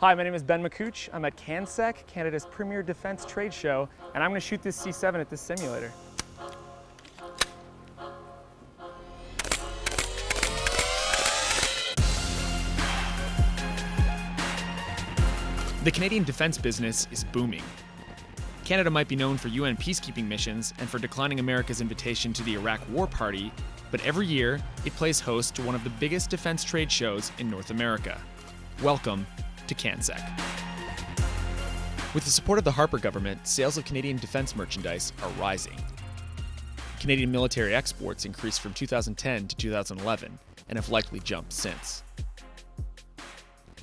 Hi, my name is Ben McCooch. I'm at CANSEC, Canada's premier defense trade show, and I'm going to shoot this C7 at this simulator. The Canadian defense business is booming. Canada might be known for UN peacekeeping missions and for declining America's invitation to the Iraq War Party, but every year it plays host to one of the biggest defense trade shows in North America. Welcome to CANSEC. With the support of the Harper government, sales of Canadian defense merchandise are rising. Canadian military exports increased from 2010 to 2011 and have likely jumped since.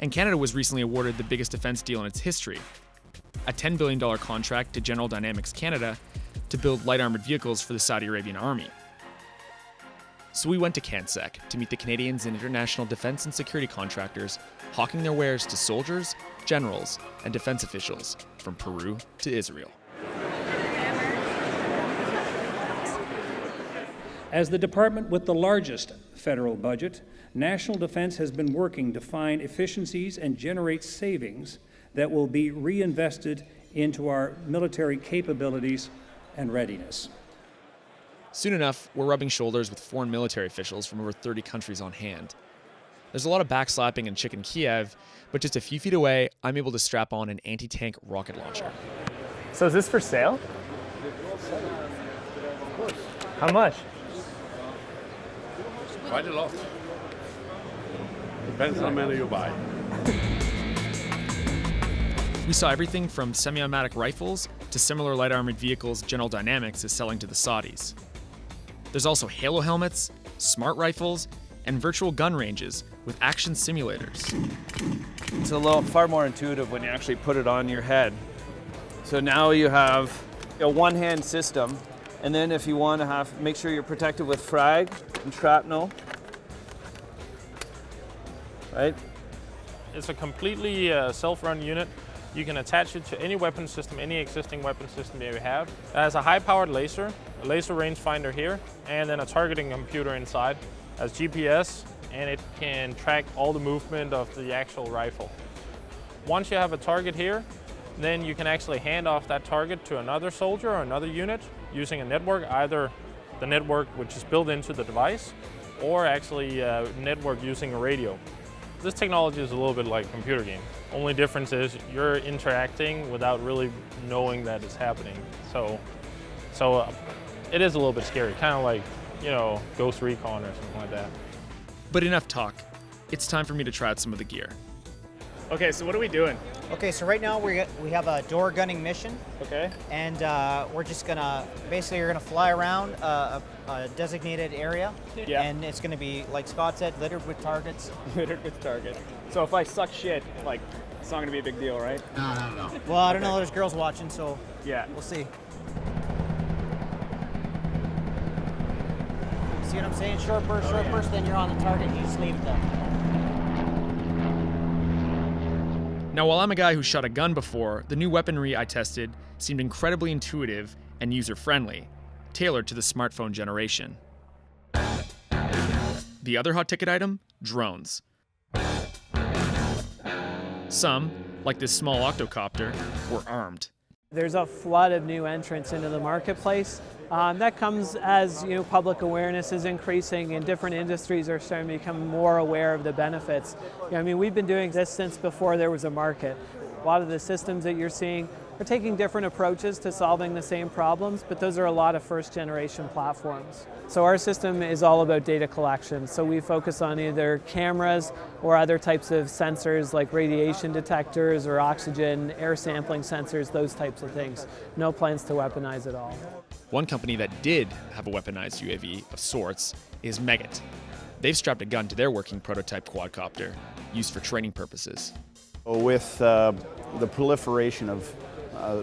And Canada was recently awarded the biggest defense deal in its history, a $10 billion contract to General Dynamics Canada to build light armored vehicles for the Saudi Arabian Army. So we went to CANSEC to meet the Canadians and international defense and security contractors hawking their wares to soldiers, generals, and defense officials from Peru to Israel. As the department with the largest federal budget, national defense has been working to find efficiencies and generate savings that will be reinvested into our military capabilities and readiness. Soon enough, we're rubbing shoulders with foreign military officials from over 30 countries on hand. There's a lot of backslapping and chicken Kiev, but just a few feet away, I'm able to strap on an anti-tank rocket launcher. So is this for sale? Of course. How much? Quite a lot. Depends how many you buy. We saw everything from semi-automatic rifles to similar light armored vehicles General Dynamics is selling to the Saudis. There's also Halo helmets, smart rifles, and virtual gun ranges with action simulators. It's a far more intuitive when you actually put it on your head. So now you have a one-hand system, and then if you want to make sure you're protected with frag and shrapnel, right? It's a completely self-run unit. You can attach it to any weapon system, any existing weapon system that you have. It has a high-powered laser, a laser rangefinder here, and then a targeting computer inside. It has GPS, and it can track all the movement of the actual rifle. Once you have a target here, then you can actually hand off that target to another soldier or another unit using a network, either the network which is built into the device, or actually a network using a radio. This technology is a little bit like a computer game. Only difference is you're interacting without really knowing that it's happening. So it is a little bit scary, kind of like, Ghost Recon or something like that. But enough talk. It's time for me to try out some of the gear. Okay, so what are we doing? Okay, so right now we have a door gunning mission. Okay. And we're just you're gonna fly around a designated area. Yeah. And it's gonna be, like Scott said, littered with targets. Littered with targets. So if I suck shit, it's not gonna be a big deal, right? No. Well, I don't know, there's girls watching, so yeah, we'll see. See what I'm saying? Short burst, then you're on the target, you just leave it there. Now, while I'm a guy who shot a gun before, the new weaponry I tested seemed incredibly intuitive and user-friendly, tailored to the smartphone generation. The other hot ticket item? Drones. Some, like this small octocopter, were armed. There's a flood of new entrants into the marketplace. That comes as public awareness is increasing and different industries are starting to become more aware of the benefits. We've been doing this since before there was a market. A lot of the systems that you're seeing are taking different approaches to solving the same problems, but those are a lot of first generation platforms. So our system is all about data collection. So we focus on either cameras or other types of sensors like radiation detectors or oxygen, air sampling sensors, those types of things. No plans to weaponize at all. One company that did have a weaponized UAV of sorts is MEGGITT. They've strapped a gun to their working prototype quadcopter, used for training purposes. With the proliferation of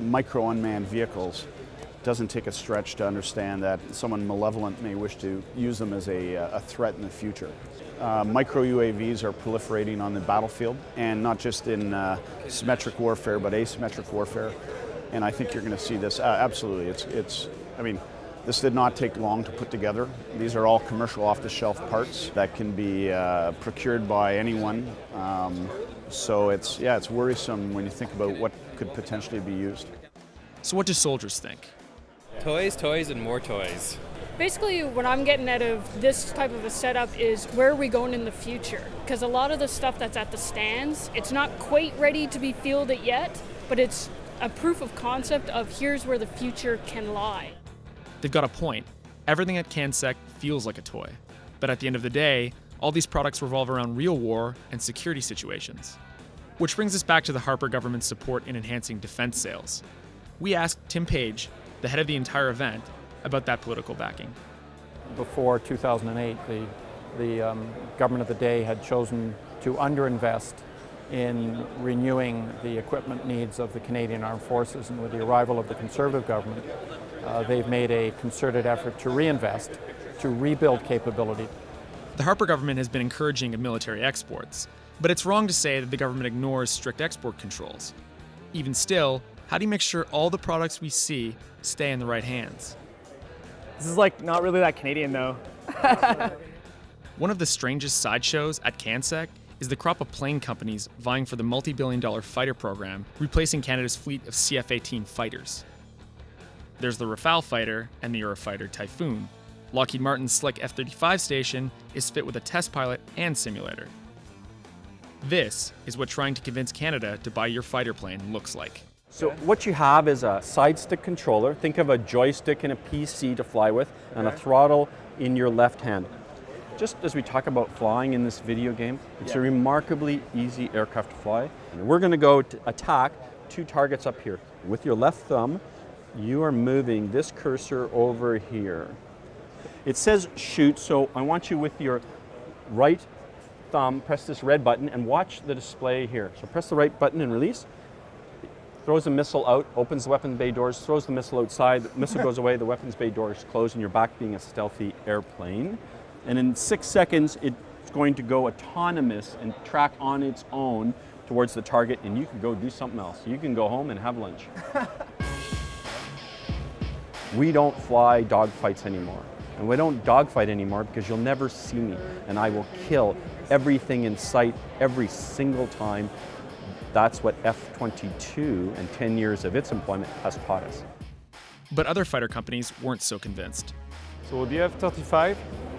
micro unmanned vehicles, it doesn't take a stretch to understand that someone malevolent may wish to use them as a threat in the future. Micro UAVs are proliferating on the battlefield, and not just in symmetric warfare, but asymmetric warfare. And I think you're going to see this absolutely. This did not take long to put together. These are all commercial off-the-shelf parts that can be procured by anyone. So it's worrisome when you think about what could potentially be used. So what do soldiers think? Toys, toys, and more toys. Basically, what I'm getting out of this type of a setup is where are we going in the future? Because a lot of the stuff that's at the stands, it's not quite ready to be fielded yet, but it's a proof of concept of here's where the future can lie. They've got a point. Everything at CANSEC feels like a toy. But at the end of the day, all these products revolve around real war and security situations. Which brings us back to the Harper government's support in enhancing defense sales. We asked Tim Page, the head of the entire event, about that political backing. Before 2008, the government of the day had chosen to underinvest in renewing the equipment needs of the Canadian Armed Forces, and with the arrival of the Conservative government, they've made a concerted effort to reinvest, to rebuild capability. The Harper government has been encouraging of military exports, but it's wrong to say that the government ignores strict export controls. Even still, how do you make sure all the products we see stay in the right hands? This is like not really that Canadian though. One of the strangest sideshows at CANSEC is the crop of plane companies vying for the multi-billion-dollar fighter program, replacing Canada's fleet of CF-18 fighters. There's the Rafale fighter and the Eurofighter Typhoon. Lockheed Martin's Slick F-35 station is fit with a test pilot and simulator. This is what trying to convince Canada to buy your fighter plane looks like. So what you have is a side stick controller. Think of a joystick in a PC to fly with, and a throttle in your left hand. Just as we talk about flying in this video game, it's a remarkably easy aircraft to fly. And we're going to go to attack two targets up here. With your left thumb, you are moving this cursor over here. It says shoot, so I want you with your right thumb, press this red button and watch the display here. So press the right button and release. Throws the missile out, opens the weapons bay doors, throws the missile outside, the missile goes away, the weapons bay doors close, and you're back being a stealthy airplane. And in 6 seconds, it's going to go autonomous and track on its own towards the target, and you can go do something else. You can go home and have lunch. We don't fly dogfights anymore. And we don't dogfight anymore because you'll never see me, and I will kill everything in sight every single time. That's what F-22 and 10 years of its employment has taught us. But other fighter companies weren't so convinced. So the F-35,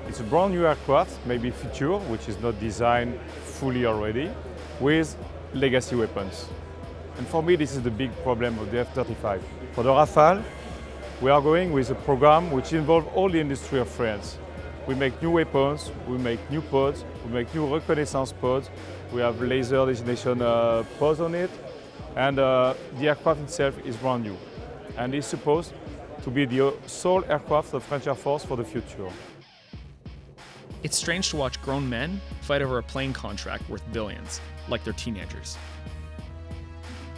it's a brand new aircraft, maybe future, which is not designed fully already, with legacy weapons. And for me, this is the big problem of the F-35. For the Rafale, we are going with a program which involves all the industry of France. We make new weapons, we make new pods, we make new reconnaissance pods, we have laser designation pods on it, and the aircraft itself is brand new. And it's supposed to be the sole aircraft of the French Air Force for the future. It's strange to watch grown men fight over a plane contract worth billions, like they're teenagers.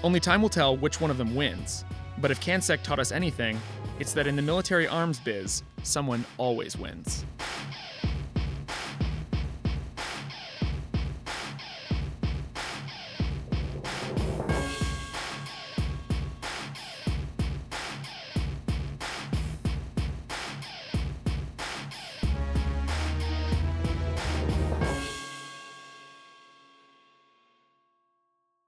Only time will tell which one of them wins, but if CANSEC taught us anything, it's that in the military arms biz, someone always wins.